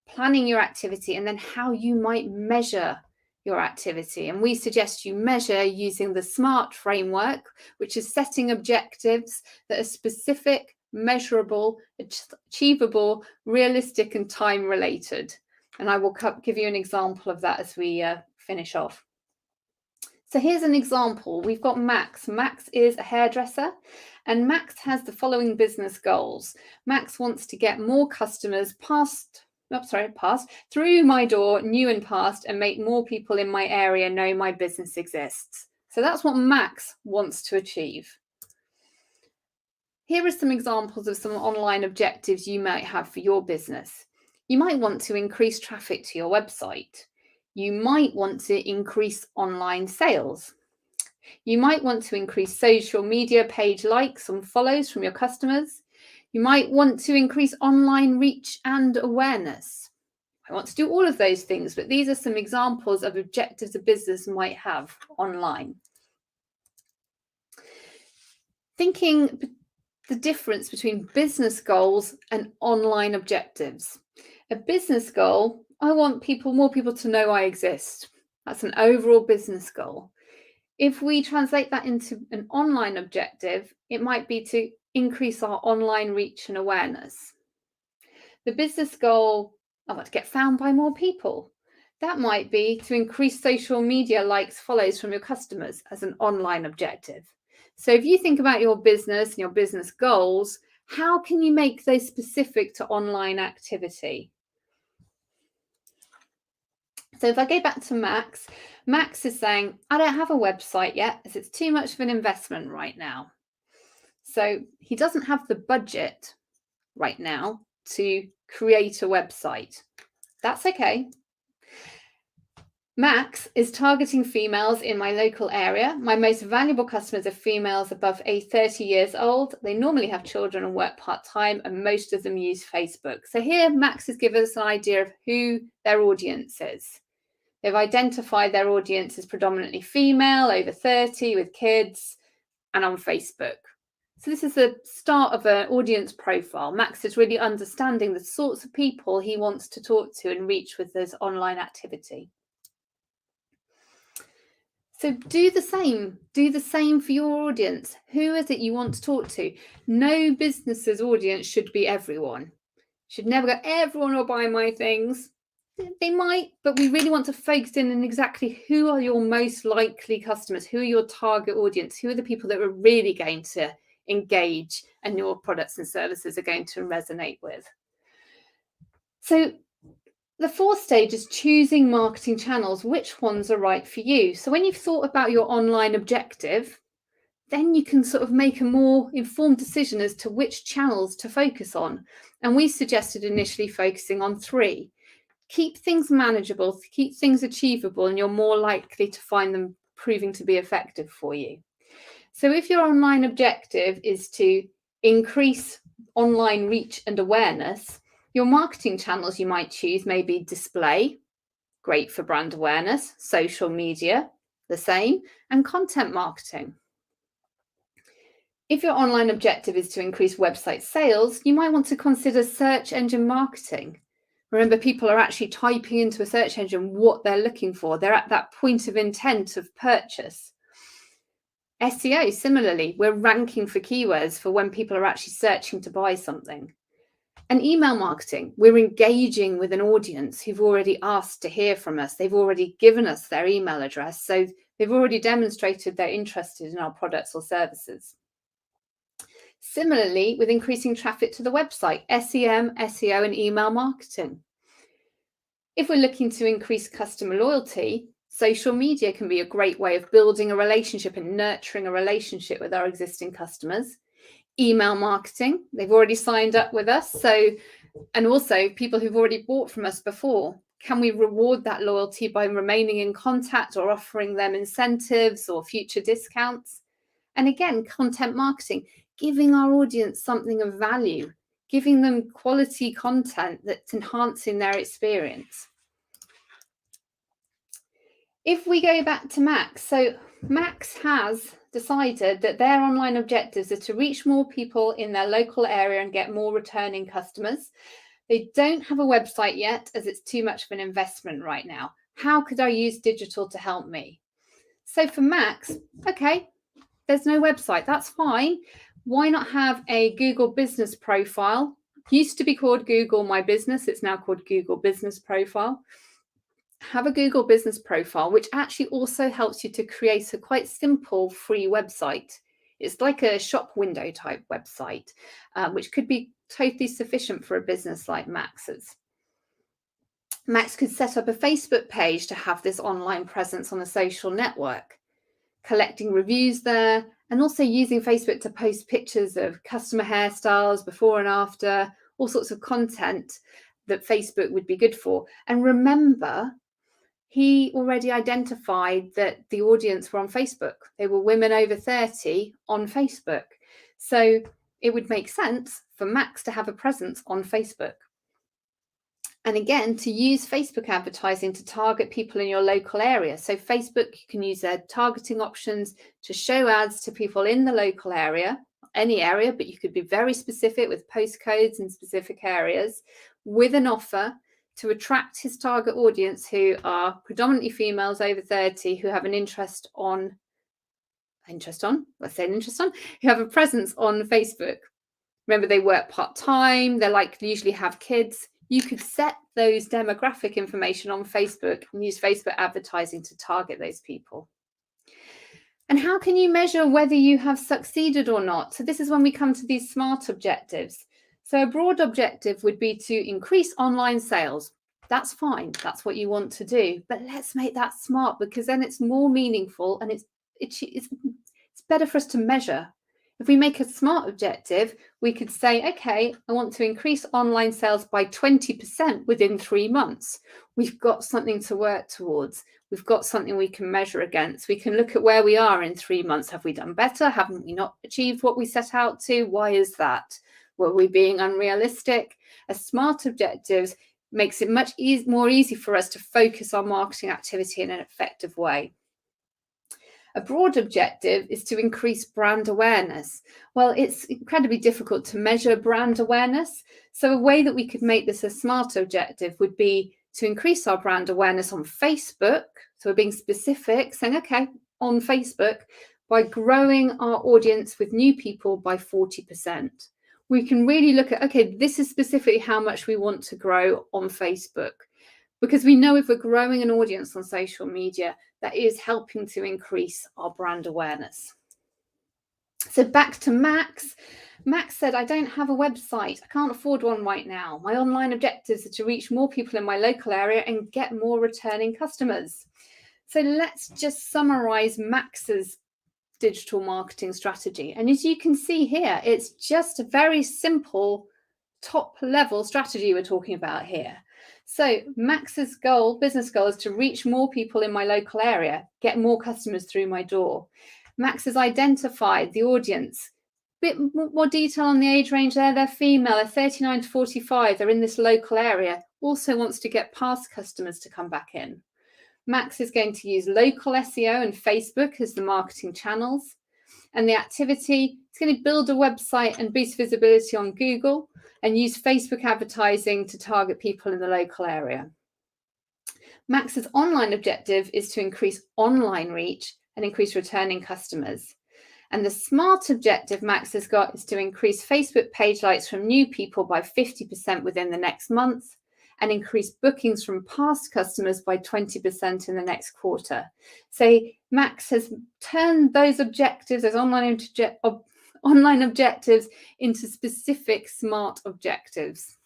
planning your activity, and then how you might measure your activity. And we suggest you measure using the SMART framework, which is setting objectives that are specific, measurable, achievable, realistic, and time related. And I will give you an example of that as we finish off. So here's an example. We've got Max. Max is a hairdresser, and Max has the following business goals. Max wants to get more customers through my door, new and past, and make more people in my area know my business exists. So that's what Max wants to achieve. Here are some examples of some online objectives you might have for your business. You might want to increase traffic to your website. You might want to increase online sales. You might want to increase social media page likes and follows from your customers. You might want to increase online reach and awareness. I want to do all of those things, but these are some examples of objectives a business might have online. Thinking the difference between business goals and online objectives. A business goal, I want more people to know I exist. That's an overall business goal. If we translate that into an online objective, it might be to increase our online reach and awareness. The business goal, I want to get found by more people. That might be to increase social media likes, follows from your customers as an online objective. So if you think about your business and your business goals, how can you make those specific to online activity? So if I go back to Max, Max is saying, I don't have a website yet as it's too much of an investment right now. So he doesn't have the budget right now to create a website. That's okay. Max is targeting females in my local area. My most valuable customers are females above 30 years old. They normally have children and work part-time, and most of them use Facebook. So here Max has given us an idea of who their audience is. They've identified their audience as predominantly female, over 30, with kids, and on Facebook. So this is the start of an audience profile. Max is really understanding the sorts of people he wants to talk to and reach with this online activity. So do the same. Do the same for your audience. Who is it you want to talk to? No business's audience should be everyone. Should never go, everyone will buy my things. They might, but we really want to focus in on exactly who are your most likely customers, who are your target audience, who are the people that are really going to engage and your products and services are going to resonate with. So the fourth stage is choosing marketing channels, which ones are right for you. So when you've thought about your online objective, then you can sort of make a more informed decision as to which channels to focus on. And we suggested initially focusing on 3. Keep things manageable, keep things achievable, and you're more likely to find them proving to be effective for you. So if your online objective is to increase online reach and awareness, your marketing channels you might choose may be display, great for brand awareness, social media, the same, and content marketing. If your online objective is to increase website sales, you might want to consider search engine marketing. Remember, people are actually typing into a search engine what they're looking for. They're at that point of intent of purchase. SEO, similarly, we're ranking for keywords for when people are actually searching to buy something. And email marketing, we're engaging with an audience who've already asked to hear from us. They've already given us their email address. So they've already demonstrated they're interested in our products or services. Similarly, with increasing traffic to the website, SEM, SEO, and email marketing. If we're looking to increase customer loyalty, social media can be a great way of building a relationship and nurturing a relationship with our existing customers. Email marketing, they've already signed up with us. And also people who've already bought from us before. Can we reward that loyalty by remaining in contact or offering them incentives or future discounts? And again, content marketing, giving our audience something of value, giving them quality content that's enhancing their experience. If we go back to Max, so Max has decided that their online objectives are to reach more people in their local area and get more returning customers. They don't have a website yet, as it's too much of an investment right now. How could I use digital to help me? So for Max, okay, there's no website, that's fine. Why not have a Google business profile? Used to be called Google My Business, it's now called Google Business Profile. Have a Google business profile, which actually also helps you to create a quite simple free website. It's like a shop window type website, which could be totally sufficient for a business like Max's. Max could set up a Facebook page to have this online presence on a social network, collecting reviews there, and also using Facebook to post pictures of customer hairstyles before and after, all sorts of content that Facebook would be good for. And remember, he already identified that the audience were on Facebook. They were women over 30 on Facebook. So it would make sense for Max to have a presence on Facebook. And again, to use Facebook advertising to target people in your local area. So Facebook, you can use their targeting options to show ads to people in the local area, any area, but you could be very specific with postcodes in specific areas with an offer to attract his target audience, who are predominantly females over 30 who have an who have a presence on Facebook. Remember, they work part-time, they usually have kids. You could set those demographic information on Facebook and use Facebook advertising to target those people. And how can you measure whether you have succeeded or not? So this is when we come to these SMART objectives. So a broad objective would be to increase online sales. That's fine. That's what you want to do. But let's make that SMART, because then it's more meaningful and it's better for us to measure. If we make a SMART objective, we could say, okay, I want to increase online sales by 20% within 3 months. We've got something to work towards. We've got something we can measure against. We can look at where we are in 3 months. Have we done better? Haven't we not achieved what we set out to? Why is that? Were we being unrealistic? A SMART objective makes it much more easy for us to focus our marketing activity in an effective way. A broad objective is to increase brand awareness. Well, it's incredibly difficult to measure brand awareness. So a way that we could make this a SMART objective would be to increase our brand awareness on Facebook. So we're being specific, saying, okay, on Facebook, by growing our audience with new people by 40%. we can really look at, okay, this is specifically how much we want to grow on Facebook. Because we know if we're growing an audience on social media, that is helping to increase our brand awareness. So back to Max. Max said, I don't have a website. I can't afford one right now. My online objectives are to reach more people in my local area and get more returning customers. So let's just summarize Max's digital marketing strategy. And as you can see here, it's just a very simple top level strategy we're talking about here. So Max's goal, business goal, is to reach more people in my local area, get more customers through my door. Max has identified the audience. Bit more detail on the age range there. They're female, they're 39 to 45. They're in this local area. Also wants to get past customers to come back in. Max is going to use local SEO and Facebook as the marketing channels. And the activity is going to build a website and boost visibility on Google and use Facebook advertising to target people in the local area. Max's online objective is to increase online reach and increase returning customers. And the smart objective Max has got is to increase Facebook page likes from new people by 50% within the next month and increase bookings from past customers by 20% in the next quarter. So Max has turned those objectives, those online objectives, into specific smart objectives.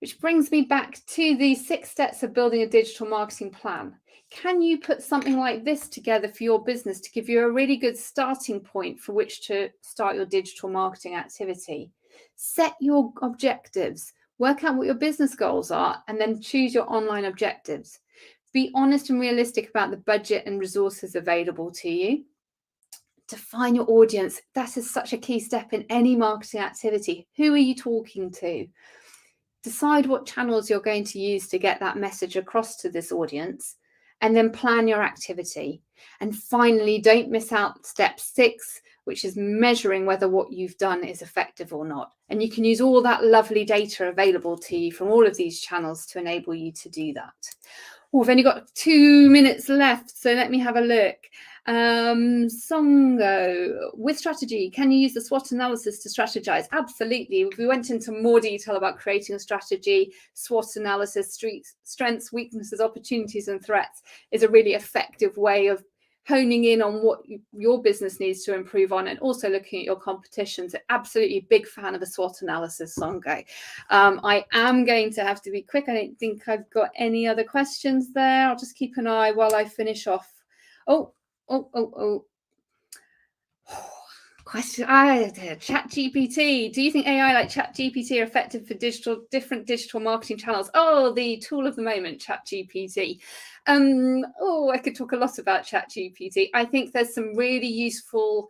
Which brings me back to the 6 steps of building a digital marketing plan. Can you put something like this together for your business to give you a really good starting point for which to start your digital marketing activity? Set your objectives, work out what your business goals are, and then choose your online objectives. Be honest and realistic about the budget and resources available to you. Define your audience. That is such a key step in any marketing activity. Who are you talking to? Decide what channels you're going to use to get that message across to this audience, and then plan your activity. And finally, don't miss out step 6, which is measuring whether what you've done is effective or not. And you can use all that lovely data available to you from all of these channels to enable you to do that. Oh, we've only got 2 minutes left, so let me have a look. Songo, with strategy, can you use the SWOT analysis to strategize? Absolutely. We went into more detail about creating a strategy. SWOT analysis, strengths, weaknesses, opportunities, and threats is a really effective way of honing in on what your business needs to improve on, and also looking at your competitions. Absolutely a big fan of a SWOT analysis, Songo. I am going to have to be quick. I don't think I've got any other questions there. I'll just keep an eye while I finish off. Question. ChatGPT. Do you think AI like ChatGPT are effective for different digital marketing channels? Oh, the tool of the moment, ChatGPT. I could talk a lot about ChatGPT. I think there's some really useful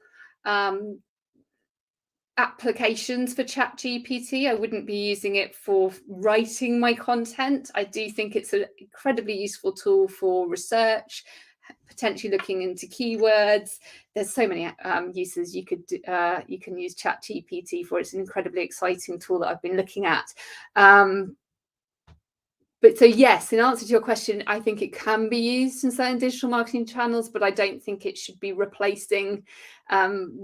applications for ChatGPT. I wouldn't be using it for writing my content. I do think it's an incredibly useful tool for research, potentially looking into keywords. There's so many uses you can use ChatGPT for. It's an incredibly exciting tool that I've been looking at. But so yes, in answer to your question, I think it can be used in certain digital marketing channels, but I don't think it should be replacing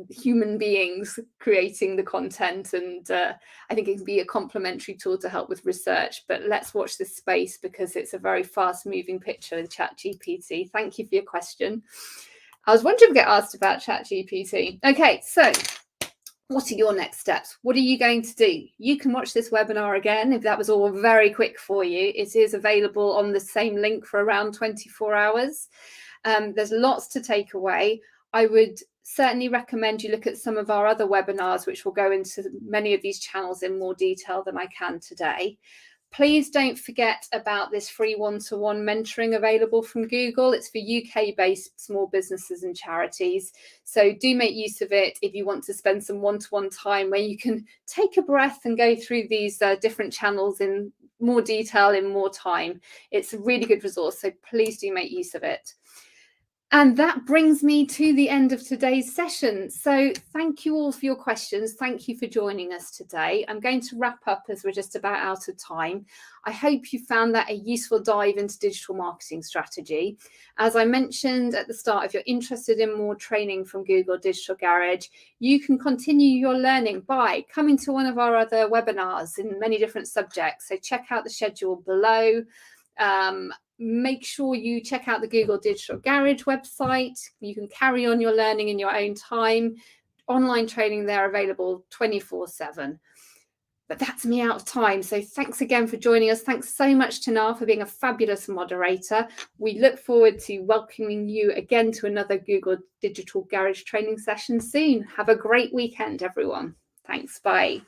human beings creating the content. And I think it can be a complementary tool to help with research. But let's watch this space because it's a very fast-moving picture with ChatGPT. Thank you for your question. I was wondering if I get asked about ChatGPT. Okay, so what are your next steps? What are you going to do? You can watch this webinar again if that was all very quick for you. It is available on the same link for around 24 hours. There's lots to take away. I would certainly recommend you look at some of our other webinars, which will go into many of these channels in more detail than I can today. Please don't forget about this free one-to-one mentoring available from Google. It's for UK-based small businesses and charities. So do make use of it if you want to spend some one-to-one time where you can take a breath and go through these different channels in more detail in more time. It's a really good resource, so please do make use of it. And that brings me to the end of today's session. So thank you all for your questions. Thank you for joining us today. I'm going to wrap up as we're just about out of time. I hope you found that a useful dive into digital marketing strategy. As I mentioned at the start, if you're interested in more training from Google Digital Garage, you can continue your learning by coming to one of our other webinars in many different subjects. So check out the schedule below. Make sure you check out the Google Digital Garage website. You can carry on your learning in your own time. Online training there available 24/7. But that's me out of time. So thanks again for joining us. Thanks so much, Tanar, for being a fabulous moderator. We look forward to welcoming you again to another Google Digital Garage training session soon. Have a great weekend, everyone. Thanks. Bye.